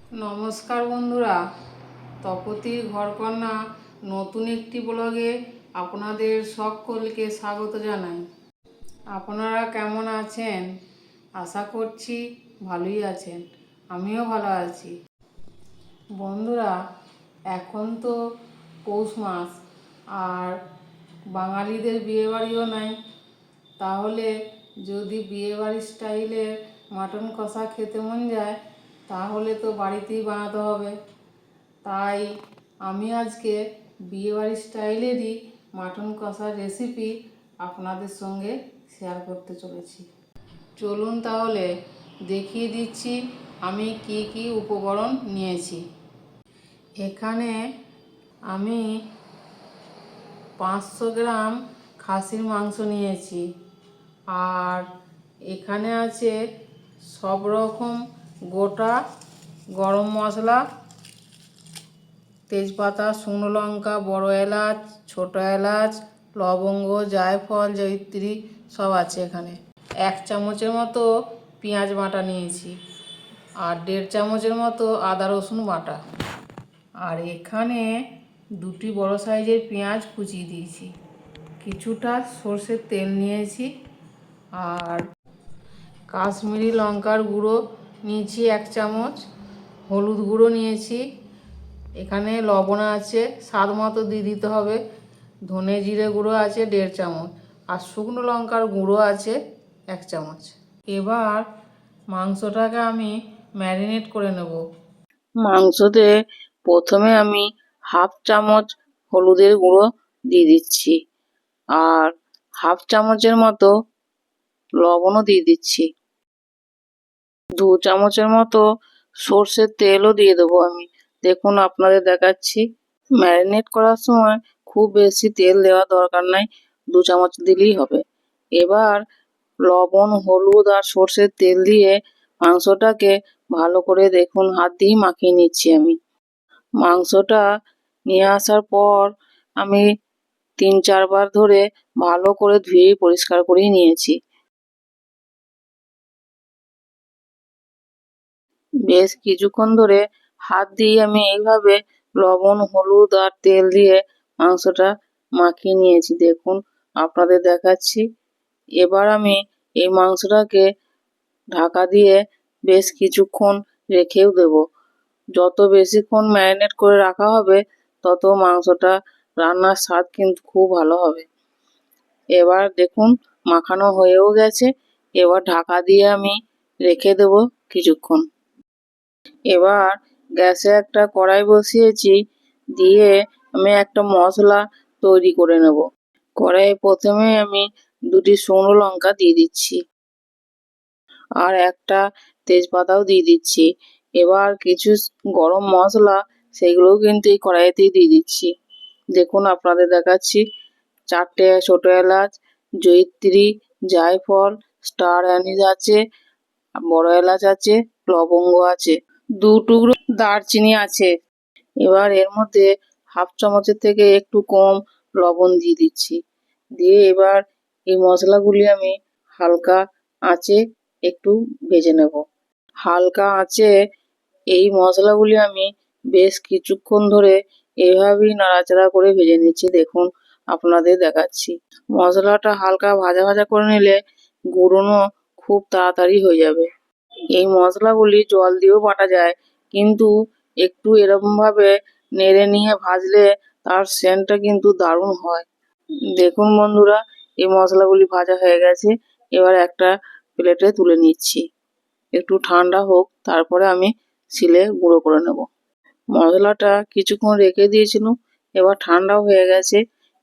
নমস্কার বন্ধুরা, তপতির ঘরকন্না নতুন একটি ব্লগে আপনাদের সকলকে স্বাগত জানাই। আপনারা কেমন আছেন? আশা করছি ভালোই আছেন। আমিও ভালো আছি। বন্ধুরা, এখন তো পৌষ মাস, আর বাঙালিদের বিয়েবাড়িও নাই। তাহলে যদি বিয়েবাড়ির স্টাইলের মাটন কষা খেতে মন যায়, তাহলে তো বাড়িতেই বানাতে হবে। তাই আমি আজকে বিয়েবাড়ির স্টাইলেরই মাটন কষার রেসিপি আপনাদের সঙ্গে শেয়ার করতে চলেছি। চলুন তাহলে দেখিয়ে দিচ্ছি আমি কি কি উপকরণ নিয়েছি। এখানে আমি 500 গ্রাম খাসির মাংস নিয়েছি, আর এখানে আছে সব রকম গোটা গরম মশলা, তেজপাতা, শুকনো লঙ্কা, বড় এলাচ, ছোট এলাচ, লবঙ্গ, জায়ফল, জয়িত্রী সব আছে এখানে। 1 চামচের মতো পেঁয়াজ বাটা নিয়েছি, আর 1.5 চামচের মতো আদা রসুন বাটা। আর এখানে 2টি বড় সাইজের পেঁয়াজ কুচিয়ে দিয়েছি। কিছুটা সর্ষের তেল নিয়েছি, আর কাশ্মীরি লঙ্কার গুঁড়ো নিয়েছি 1 চামচ, হলুদ গুঁড়ো নিয়েছি, এখানে লবণ আছে স্বাদ মতো দিয়ে দিতে হবে, ধনে জিরে গুঁড়ো আছে 1.5 চামচ, আর শুকনো লঙ্কার গুঁড়ো আছে 1 চামচ। এবার মাংসটাকে আমি ম্যারিনেট করে নেব। মাংসতে প্রথমে আমি 1/2 চামচ হলুদের গুঁড়ো দিয়ে দিচ্ছি, আর 1/2 চামচের মতো লবণও দিয়ে দিচ্ছি। 2 চামচের মতো সর্ষের তেলও দিয়ে দেবো আমি। দেখুন আপনাদের দেখাচ্ছি। ম্যারিনেট করার সময় খুব বেশি তেল দেওয়ার দরকার নাই, 2 চামচ দিলেই হবে। এবার লবণ, হলুদ আর সর্ষের তেল দিয়ে মাংসটাকে ভালো করে দেখুন হাত দিয়ে মাখিয়ে নিচ্ছি আমি। মাংসটা নিয়ে আসার পর আমি 3-4 বার ধরে ভালো করে ধুয়ে পরিষ্কার করেই নিয়েছি। বেশ কিছুক্ষণ ধরে হাত দিয়ে আমি এইভাবে লবণ, হলুদ আর তেল দিয়ে মাংসটা মাখিয়ে নিয়েছি। দেখুন আপনাদের দেখাচ্ছি। এবার আমি এই মাংসটাকে ঢাকা দিয়ে বেশ কিছুক্ষণ রেখেও দেব। যত বেশিক্ষণ ম্যারিনেট করে রাখা হবে, তত মাংসটা রান্নার স্বাদ কিন্তু খুব ভালো হবে। এবার দেখুন মাখানো হয়েও গেছে। এবার ঢাকা দিয়ে আমি রেখে দেব কিছুক্ষণ। এবার গ্যাসে একটা কড়াই বসিয়েছি, দিয়ে আমি একটা মশলা তৈরি করে নেব। কড়াইয়ে প্রথমে আমি 2টি শুকনো লঙ্কা দিয়ে দিচ্ছি, আর একটা তেজপাতাও দিয়ে দিচ্ছি। এবার কিছু গরম মশলা, সেগুলোও কিন্তু এই কড়াইতেই দিয়ে দিচ্ছি। দেখুন আপনাদের দেখাচ্ছি। 4টে ছোট এলাচ, জয়িত্রী, জায়ফল, স্টার অ্যানিস আছে, বড় এলাচ আছে, লবঙ্গ আছে, 2 টুকরো দারচিনি আছে। এবার এর মধ্যে 1/2 চামচের থেকে একটু কম লবণ দিয়ে দিচ্ছি। দিয়ে এবার এই মশলাগুলি আমি হালকা আঁচে একটু ভেজে নেব। হালকা আঁচে এই মশলাগুলি আমি বেশ কিছুক্ষণ ধরে এভাবেই নাড়াচাড়া করে ভেজে নিচ্ছি। দেখুন আপনাদের দেখাচ্ছি। মশলাটা হালকা ভাজা ভাজা করে নিলে গুঁড়োনো খুব তাড়াতাড়ি হয়ে যাবে। এই মশলাগুলি জল দিয়েও বাটা যায়, কিন্তু একটু এরকমভাবে নেড়ে নিয়ে ভাজলে তার সেন্টটা কিন্তু দারুণ হয়। দেখুন বন্ধুরা, এই মশলাগুলি ভাজা হয়ে গেছে। এবার একটা প্লেটে তুলে নিচ্ছি। একটু ঠান্ডা হোক, তারপরে আমি শিলে গুঁড়ো করে নেব। মশলাটা কিছুক্ষণ রেখে দিয়েছিলাম, এবার ঠান্ডাও হয়ে গেছে।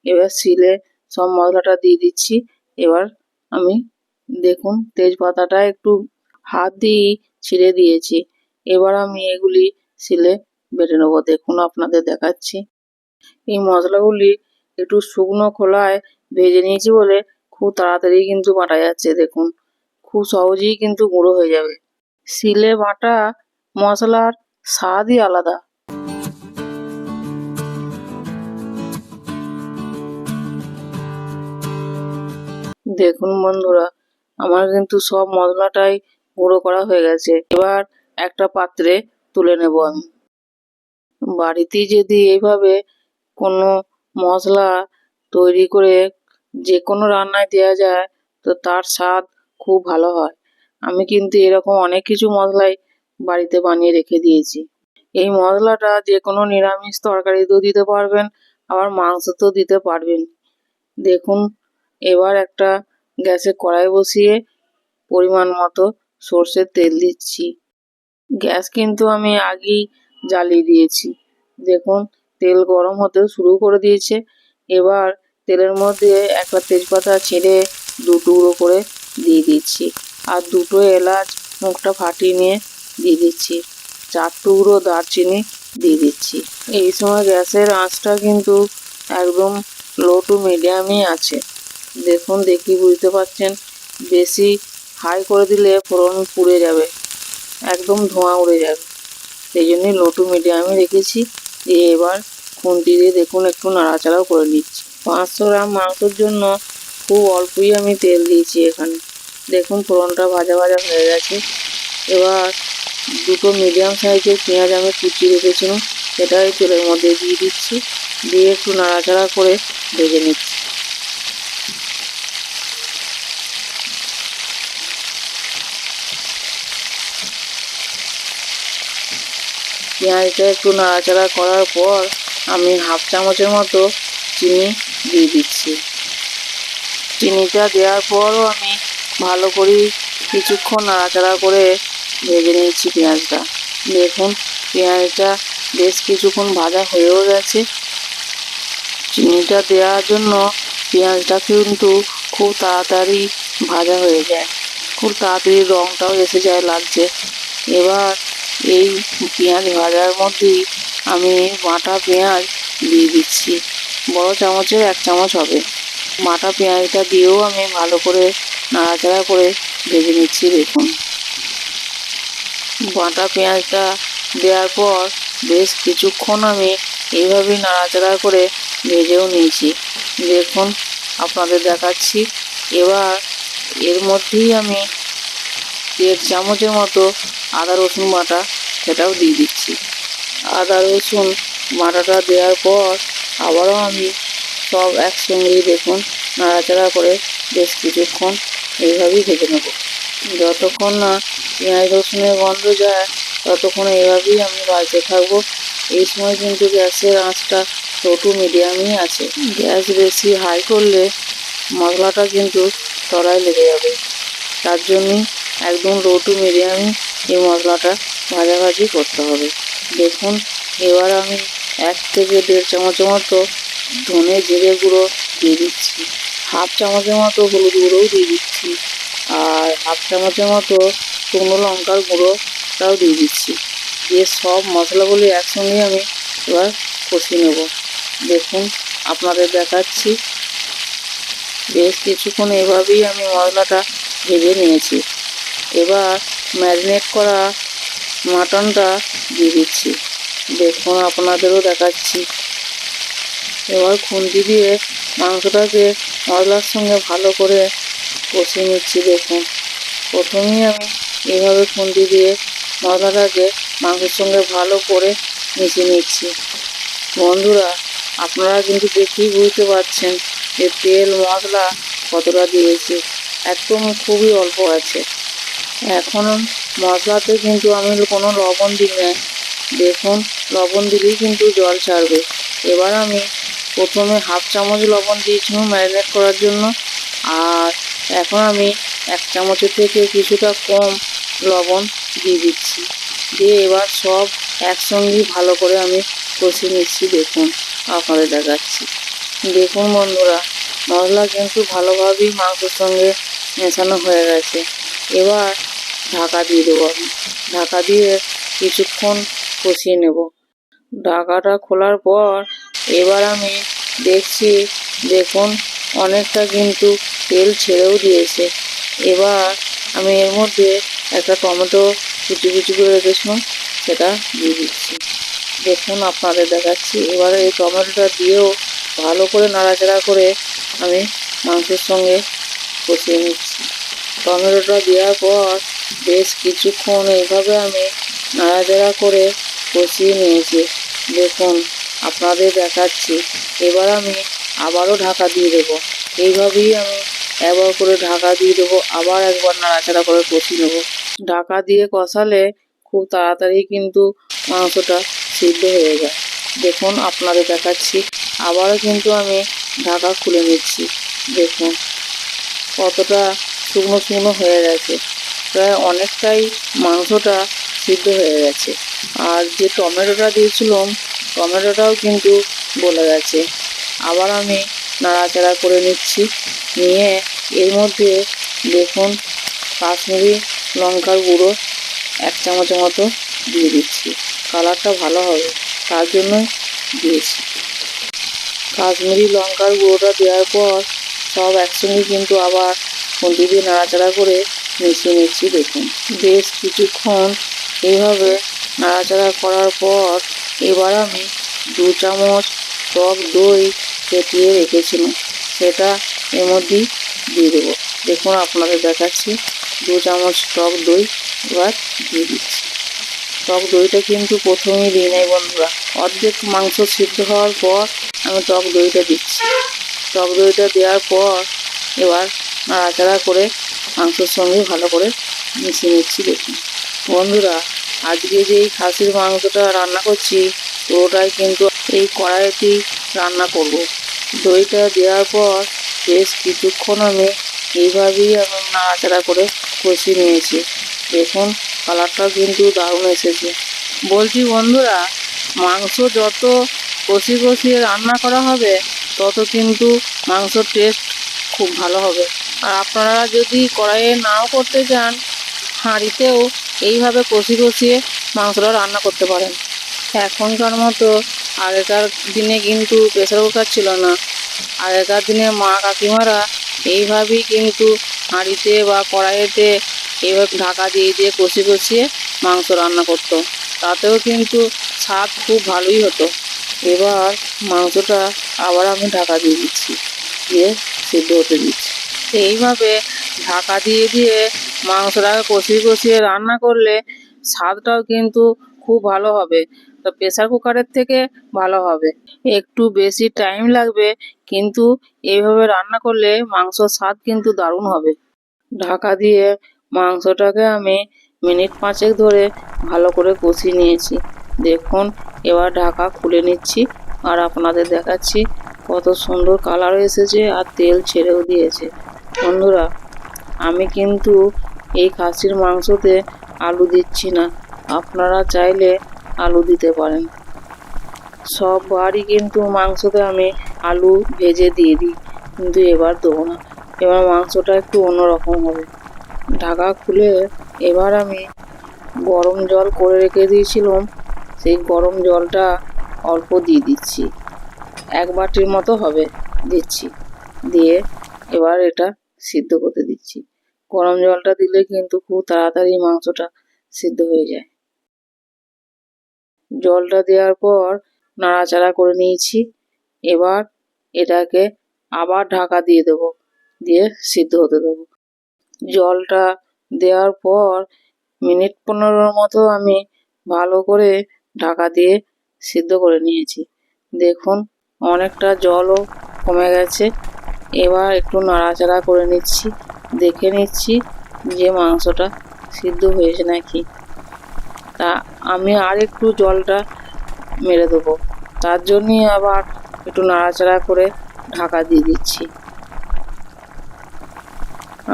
এবার শিলে সব মশলাটা দিয়ে দিচ্ছি। এবার আমি দেখুন তেজপাতাটা একটু হাত দিয়েই ছিঁড়ে দিয়েছি। এবার আমি এগুলি শিলে বেটে নেবো। দেখুন আপনাদের দেখাচ্ছি। এই মশলাগুলি একটু শুকনো খোলায় ভেজে নিয়েছি বলে খুব তাড়াতাড়ি কিন্তু বাটা যাচ্ছে। দেখুন খুব সহজেই কিন্তু গুঁড়ো হয়ে যাবে। শিলে বাটা মশলার স্বাদই আলাদা। দেখুন বন্ধুরা, আমার কিন্তু সব মশলাটাই গুঁড়ো করা হয়ে গেছে। এবার একটা পাত্রে তুলে নেব আমি। বাড়িতেই যদি এইভাবে কোনো মশলা তৈরি করে যে কোনো রান্নায় দেওয়া যায় তো তার স্বাদ খুব ভালো হয়। আমি কিন্তু এরকম অনেক কিছু মশলাই বাড়িতে বানিয়ে রেখে দিয়েছি। এই মশলাটা যে কোনো নিরামিষ তরকারিতেও দিতে পারবেন, আবার মাংসতেও দিতে পারবেন। দেখুন, এবার একটা গ্যাসে কড়াই বসিয়ে পরিমাণ মতো সর্ষের তেল দিচ্ছি। গ্যাস কিন্তু আমি আগেই জ্বালিয়ে দিয়েছি। দেখুন, তেল গরম হতে শুরু করে দিয়েছে। এবার তেলের মধ্যে একটা তেজপাতা ছেড়ে দু টুকরো করে দিয়ে দিচ্ছি, আর দুটো এলাচ মুখটা ফাটিয়ে নিয়ে দিয়ে দিচ্ছি, 4 টুকরো দারচিনি দিয়ে দিচ্ছি। এই সময় গ্যাসের আঁচটা কিন্তু একদম লো টু মিডিয়ামই আছে। দেখুন, দেখি বুঝতে পারছেন, বেশি হাই করে দিলে ফোড়ন পুড়ে যাবে, একদম ধোঁয়া উড়ে যাবে। সেই জন্যই লো টু মিডিয়ামে রেখেছি। দিয়ে এবার খুন্তি দিয়ে দেখুন একটু নাড়াচাড়াও করে নিচ্ছি। 500 গ্রাম মাংসের জন্য খুব অল্পই আমি তেল দিয়েছি এখানে। দেখুন, ফোড়নটা ভাজা ভাজা হয়ে গেছে। এবার দুটো মিডিয়াম সাইজের পেঁয়াজ আমি কুচিয়ে রেখেছিলাম, সেটা এই তেলের মধ্যে দিয়ে দিচ্ছি। দিয়ে একটু নাড়াচাড়া করে ভেজে নিচ্ছি। পেঁয়াজটা একটু নাড়াচাড়া করার পর আমি হাফ চামচের মতো চিনি দিয়ে দিচ্ছি। চিনিটা দেওয়ার পরও আমি ভালো করে কিছুক্ষণ নাড়াচাড়া করে ভেজে নিয়েছি পেঁয়াজটা। দেখুন, পেঁয়াজটা বেশ কিছুক্ষণ ভাজা হয়েও গেছে। চিনিটা দেওয়ার জন্য পেঁয়াজটা কিন্তু খুব তাড়াতাড়ি ভাজা হয়ে যায়, খুব তাড়াতাড়ি রঙটাও এসে যায় লালচে। এবার এই পেঁয়াজ ভাজার মধ্যেই আমি বাটা পেঁয়াজ দিয়ে দিচ্ছি, বড় চামচের 1 চামচ হবে। বাটা পেঁয়াজটা দিয়েও আমি ভালো করে নাড়াচাড়া করে ভেজে নিচ্ছি। দেখুন, বাটা পেঁয়াজটা দেওয়ার পর বেশ কিছুক্ষণ আমি এইভাবেই নাড়াচাড়া করে ভেজেও নিয়েছি। দেখুন, আপনাদের দেখাচ্ছি। এবার এর মধ্যেই আমি 1.5 চামচের মতো আদা রসুন বাটা সেটাও দিয়ে দিচ্ছি। আদা রসুন বাটাটা দেওয়ার পর আবারও আমি সব একসঙ্গেই দেখুন নাড়াচাড়া করে বেশ কিছুক্ষণ এইভাবেই ভেজে নেব, যতক্ষণ না পেঁয়াজ রসুনের গন্ধ যায় ততক্ষণ এইভাবেই আমি ভাজতে থাকবো। এই সময় কিন্তু গ্যাসের আঁচটা লো টু মিডিয়ামই আছে। গ্যাস বেশি হাই করলে মশলাটা কিন্তু তলায় লেগে যাবে, তার জন্যই একদম লো টু মিডিয়ামই এই মশলাটা ভাজাভাজি করতে হবে। দেখুন, এবার আমি 1 থেকে 1.5 চামচের মতো ধনে জিরে গুঁড়ো দিয়ে দিচ্ছি, হাফ চামচের মতো হলুদ গুঁড়োও দিয়ে দিচ্ছি, আর হাফ চামচের মতো শুকনো লঙ্কার গুঁড়োটাও দিয়ে দিচ্ছি। দিয়ে সব মশলাগুলি একসঙ্গে আমি এবার কষিয়ে নেব। দেখুন, আপনাদের দেখাচ্ছি। বেশ কিছুক্ষণ এভাবেই আমি মশলাটা ভেজে নিয়েছি। এবার ম্যারিনেট করা মাটনটা দিয়ে দিচ্ছি। দেখুন, আপনাদেরও দেখাচ্ছি। এবার খুন্তি দিয়ে মাংসটাকে মশলার সঙ্গে ভালো করে কষিয়ে নিচ্ছি। দেখুন, প্রথমেই আমি এইভাবে খুন্তি দিয়ে মশলাটাকে মাংসের সঙ্গে ভালো করে মিশিয়ে নিচ্ছি। বন্ধুরা, আপনারা কিন্তু দেখেই বুঝতে পারছেন যে তেল মশলা কতটা দিয়েছি, একদম খুবই অল্প আছে। এখন মশলাতে কিন্তু আমি কোনো লবণ দিই না। দেখুন, লবণ দিলেই কিন্তু জল ছাড়বে। এবার আমি প্রথমে হাফ চামচ লবণ দিয়েছিলাম ম্যারিনেট করার জন্য, আর এখন আমি 1 চামচের থেকে কিছুটা কম লবণ দিয়ে দিচ্ছি। দিয়ে এবার সব একসঙ্গেই ভালো করে আমি কষিয়ে নিচ্ছি। দেখুন, আপনাদের দেখাচ্ছি। দেখুন বন্ধুরা, মশলা কিন্তু ভালোভাবেই মাংসের সঙ্গে মেশানো হয়ে গেছে। এবার ঢাকা দিয়ে দেবো আমি। ঢাকা দিয়ে কিছুক্ষণ কষিয়ে নেব। ঢাকাটা খোলার পর এবার আমি দেখছি, দেখুন অনেকটা কিন্তু তেল ছেড়েও দিয়েছে। এবার আমি এর মধ্যে একটা টমেটো কুচি কুচি করে রেখেছিলাম, সেটা দিয়ে দিচ্ছি। দেখুন, আপনাদের দেখাচ্ছি। এবারে এই টমেটোটা দিয়েও ভালো করে নাড়াচাড়া করে আমি মাংসের সঙ্গে কষিয়ে নিচ্ছি। টমেটোটা দেওয়ার পর বেশ কিছুক্ষণ এইভাবে আমি নাড়াচাড়া করে কষিয়ে নিয়েছি। দেখুন আপনাদের দেখাচ্ছি। এবার আমি আবারও ঢাকা দিয়ে দেবো। এইভাবেই আমি একবার করে ঢাকা দিয়ে দেবো, আবার একবার নাড়াচাড়া করে কষিয়ে নেবো। ঢাকা দিয়ে কষালে খুব তাড়াতাড়ি কিন্তু মাংসটা সিদ্ধ হয়ে যায়। দেখুন আপনাদের দেখাচ্ছি, আবারও কিন্তু আমি ঢাকা খুলে নিচ্ছি। দেখুন কতটা শুকনো শুকনো হয়ে গেছে, প্রায় অনেকটাই মাংসটা সিদ্ধ হয়ে গেছে। আর যে টমেটোটা দিয়েছিলাম, টমেটোটাও কিন্তু গলে গেছে। আবার আমি নাড়াচাড়া করে নিচ্ছি। নিয়ে এর মধ্যে দেখুন কাশ্মীরি লঙ্কার গুঁড়ো 1 চামচের মতো দিয়ে দিচ্ছি। কালারটা ভালো হবে তার জন্য দিয়েছি। কাশ্মীরি লঙ্কার গুঁড়োটা দেওয়ার পর সব একসঙ্গে কিন্তু আবার খুন্তি দিয়ে নাড়াচাড়া করে মিশিয়ে নিচ্ছি। দেখুন বেশ কিছুক্ষণ এইভাবে নাড়াচাড়া করার পর এবার আমি 2 চামচ টক দই ফেটিয়ে রেখেছিলাম, সেটা এর মধ্যেই দিয়ে দেবো। দেখুন আপনাদের দেখাচ্ছি, 2 চামচ টক দই এবার দিয়ে দিচ্ছি। টক দইটা কিন্তু প্রথমেই দিই নাই বন্ধুরা, অর্ধেক মাংস সিদ্ধ হওয়ার পর আমি টক দইটা দিচ্ছি। টক দইটা দেওয়ার পর এবার নাড়াচাড়া করে মাংসের সঙ্গে ভালো করে মিশিয়ে নিচ্ছি। দেখুন বন্ধুরা, আজকে যে এই খাসির মাংসটা রান্না করছি পুরোটাই কিন্তু এই কড়াইতেই রান্না করব। দইটা দেওয়ার পর বেশ কিছুক্ষণ আমি এইভাবেই আমি নাড়াচাড়া করে কষিয়ে নিয়েছি। দেখুন কালারটাও কিন্তু দারুণ এসেছে। বলছি বন্ধুরা, মাংস যত কষিয়ে রান্না করা হবে তত কিন্তু মাংসর টেস্ট খুব ভালো হবে। আর আপনারা যদি কড়াইয়ে নাও করতে চান, হাঁড়িতেও এইভাবে কষিয়ে মাংসটা রান্না করতে পারেন। এখনকার মতো আগেকার দিনে কিন্তু প্রেসার কুকার ছিল না। আগেকার দিনে মা কাকিমারা এইভাবেই কিন্তু হাঁড়িতে বা কড়াইতে এইভাবে ঢাকা দিয়ে কষিয়ে মাংস রান্না করতো। তাতেও কিন্তু স্বাদ খুব ভালোই হতো। এবার মাংসটা আবার আমি ঢাকা দিয়ে দিচ্ছি, দিয়ে সিদ্ধ হতে দিচ্ছি। এইভাবে ঢাকা দিয়ে মাংসটাকে কষিয়ে রান্না করলে স্বাদটাও কিন্তু খুব ভালো হবে। তো প্রেসার কুকারের থেকে ভালো হবে। একটু বেশি টাইম লাগবে, কিন্তু এইভাবে রান্না করলে মাংসর স্বাদ কিন্তু দারুণ হবে। ঢাকা দিয়ে মাংসটাকে আমি মিনিট 5 ধরে ভালো করে কষিয়ে নিয়েছি। দেখুন এবার ঢাকা খুলে নিচ্ছি আর আপনাদের দেখাচ্ছি কত সুন্দর কালার এসেছে আর তেল ছেড়েও দিয়েছে। বন্ধুরা, আমি কিন্তু এই খাসির মাংসতে আলু দিচ্ছি না, আপনারা চাইলে আলু দিতে পারেন। সববারই কিন্তু মাংসতে আমি আলু ভেজে দিয়ে দিই, কিন্তু এবার দেবো না। এবার মাংসটা একটু অন্যরকম হবে। ঢাকা খুলে এবার আমি গরম জল করে রেখে দিয়েছিলাম, সেই গরম জলটা অল্প দিয়ে দিচ্ছি। 1 বাটির মতো হবে দিচ্ছি। দিয়ে এবার এটা সিদ্ধ করতে দিচ্ছি। গরম জলটা দিলে কিন্তু খুব তাড়াতাড়ি মাংসটা সিদ্ধ হয়ে যায়। জলটা দেওয়ার পর নাড়াচাড়া করে নিয়েছি। এবার এটাকে আবার ঢাকা দিয়ে দেবো, দিয়ে সিদ্ধ হতে দেবো। জলটা দেওয়ার পর মিনিট 15 মতো আমি ভালো করে ঢাকা দিয়ে সিদ্ধ করে নিয়েছি। দেখুন অনেকটা জলও কমে গেছে। এবার একটু নাড়াচাড়া করে নিচ্ছি, দেখে নিচ্ছি যে মাংসটা সিদ্ধ হয়েছে নাকি। তা আমি আর একটু জলটা মেরে দেবো, তার জন্যই আবার একটু নাড়াচাড়া করে ঢাকা দিয়ে দিচ্ছি।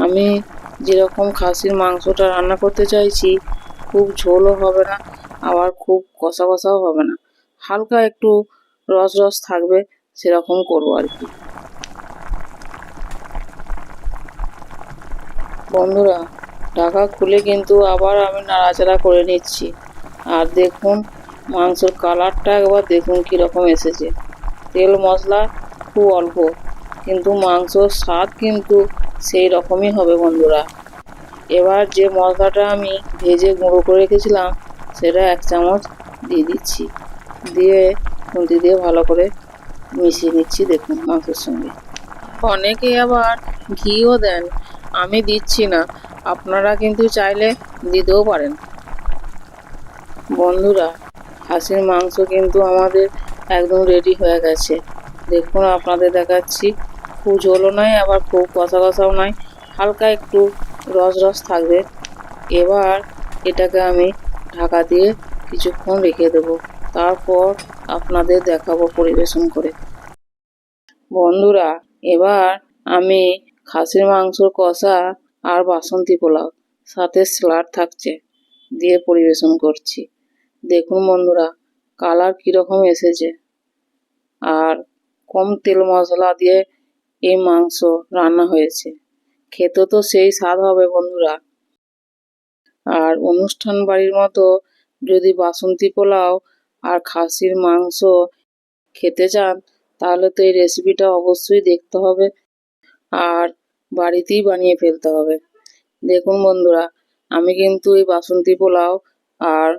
আমি যেরকম খাসির মাংসটা রান্না করতে চাইছি, খুব ঝোলও হবে না, আবার খুব কষা কষাও হবে না, হালকা একটু রস থাকবে, সেরকম করবো আর কি। বন্ধুরা, ঢাকা খুলে কিন্তু আবার আমি নাড়াচাড়া করে নিচ্ছি। আর দেখুন মাংসের কালারটা একবার দেখুন কীরকম এসেছে। তেল মশলা খুব অল্প, কিন্তু মাংসর স্বাদ কিন্তু সেই রকমই হবে বন্ধুরা। এবার যে মশলাটা আমি ভেজে গুঁড়ো করে রেখেছিলাম সেটা 1 চামচ দিয়ে দিচ্ছি, দিয়ে খুন্তি দিয়ে ভালো করে মিশিয়ে নিচ্ছি। দেখুন মাংসের সঙ্গে অনেকে আবার ঘিও দেন, আমি দিচ্ছি না, আপনারা কিন্তু চাইলে দিতেও পারেন। বন্ধুরা, খাসির মাংস কিন্তু আমাদের একদম রেডি হয়ে গেছে। দেখুন আপনাদের দেখাচ্ছি, খুব ঝোলও নয় আবার খুব কষা কষাও নয়, হালকা একটু রস রস থাকবে। এবার এটাকে আমি ঢাকা দিয়ে কিছুক্ষণ রেখে দেবো, তারপর আপনাদের দেখাবো পরিবেশন করে। বন্ধুরা, এবার আমি খাসির মাংসর কষা আর বাসন্তী পোলাও সাথে স্যালাড থাকছে দিয়ে পরিবেশন করছি। দেখুন বন্ধুরা, কালার কীরকম এসেছে, আর কম তেল মশলা দিয়ে এই মাংস রান্না হয়েছে। খেতে তো সেই স্বাদ হবে বন্ধুরা। আর অনুষ্ঠান বাড়ির মতো যদি বাসন্তী পোলাও আর খাসির মাংস খেতে চান, তাহলে তো এই রেসিপিটা অবশ্যই দেখতে হবে আর বাড়িতেই বানিয়ে ফেলতে হবে। দেখুন বন্ধুরা, আমি কিন্তু এই বাসন্তী পোলাও আর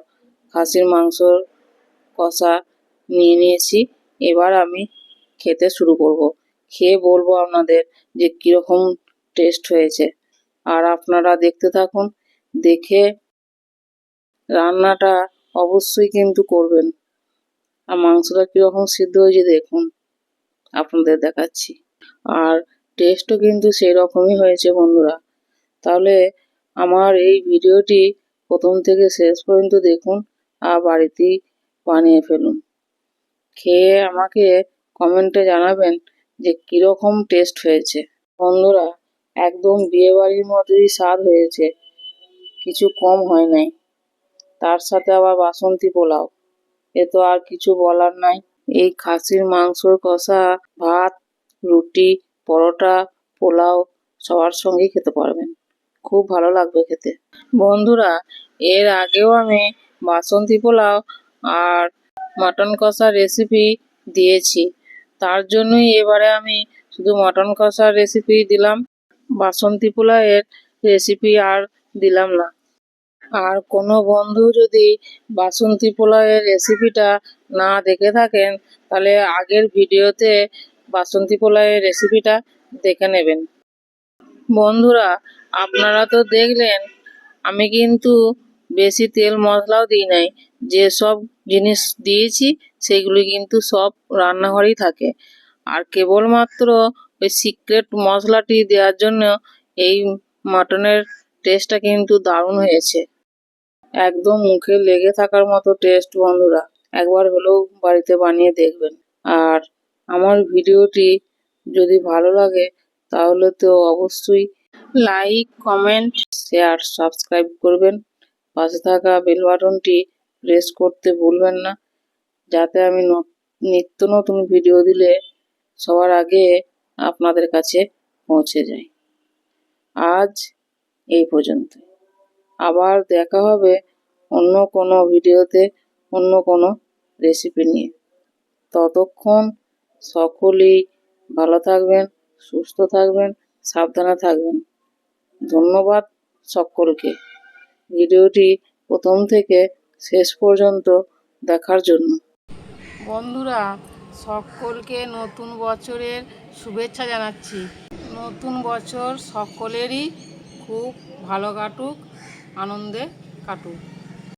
খাসির মাংসর কষা নিয়ে নিয়েছি। এবার আমি খেতে শুরু করব, খেয়ে বলবো আপনাদের যে কীরকম টেস্ট হয়েছে। আর আপনারা দেখতে থাকুন, দেখে রান্নাটা অবশ্যই কিন্তু করবেন। আর মাংসটা কীরকম সিদ্ধ হয়েছে দেখুন, আপনাদের দেখাচ্ছি। আর টেস্টও কিন্তু সেই রকমই হয়েছে বন্ধুরা। তাহলে আমার এই ভিডিওটি প্রথম থেকে শেষ পর্যন্ত দেখুন আর বাড়িতেই বানিয়ে ফেলুন। খেয়ে আমাকে কমেন্টে জানাবেন যে কীরকম টেস্ট হয়েছে। বন্ধুরা, একদম বিয়েবাড়ির মতোই স্বাদ হয়েছে, কিছু কম হয় নাই। তার সাথে আবার বাসন্তী পোলাও, এ তো আর কিছু বলার নাই। এই খাসির মাংসর কষা ভাত, রুটি, পরোটা, পোলাও সবার সঙ্গেই খেতে পারবেন, খুব ভালো লাগবে খেতে। বন্ধুরা, এর আগেও আমি বাসন্তী পোলাও আর মাটন কষার রেসিপি দিয়েছি, তার জন্যই এবারে আমি শুধু মাটন কষার রেসিপি দিলাম, বাসন্তী পোলাওয়ের রেসিপি আর দিলাম না। আর কোনো বন্ধু যদি বাসন্তী পোলাওয়ের রেসিপিটা না দেখে থাকেন, তাহলে আগের ভিডিওতে বাসন্তী পোলাওয়ের রেসিপিটা দেখে নেবেন। বন্ধুরা, আপনারা তো দেখলেন আমি কিন্তু বেশি তেল মশলাও দিই নাই, যেসব জিনিস দিয়েছি সেগুলি কিন্তু সব রান্নাঘরেই থাকে। আর কেবলমাত্র ওই সিক্রেট মশলাটি দেওয়ার জন্য এই মাটনের টেস্টটা কিন্তু দারুণ হয়েছে, একদম মুখে লেগে থাকার মতো টেস্ট। বন্ধুরা, একবার হলেও বাড়িতে বানিয়ে দেখবেন। আর আমার ভিডিওটি যদি ভালো লাগে তাহলে তো অবশ্যই লাইক, কমেন্ট, শেয়ার, সাবস্ক্রাইব করবেন। পাশে থাকা বেল বাটনটি প্রেস করতে ভুলবেন না, যাতে আমি নিত্য নতুন ভিডিও দিলে সবার আগে আপনাদের কাছে পৌঁছে যায়। আজ এই পর্যন্ত, আবার দেখা হবে অন্য কোনো ভিডিওতে অন্য কোনো রেসিপি নিয়ে। ততক্ষণ সকলেই ভালো থাকবেন, সুস্থ থাকবেন, সাবধানে থাকবেন। ধন্যবাদ সকলকে ভিডিওটি প্রথম থেকে শেষ পর্যন্ত দেখার জন্য। বন্ধুরা, সকলকে নতুন বছরের শুভেচ্ছা জানাচ্ছি। নতুন বছর সকলেরই খুব ভালো কাটুক, আনন্দে কাটুক।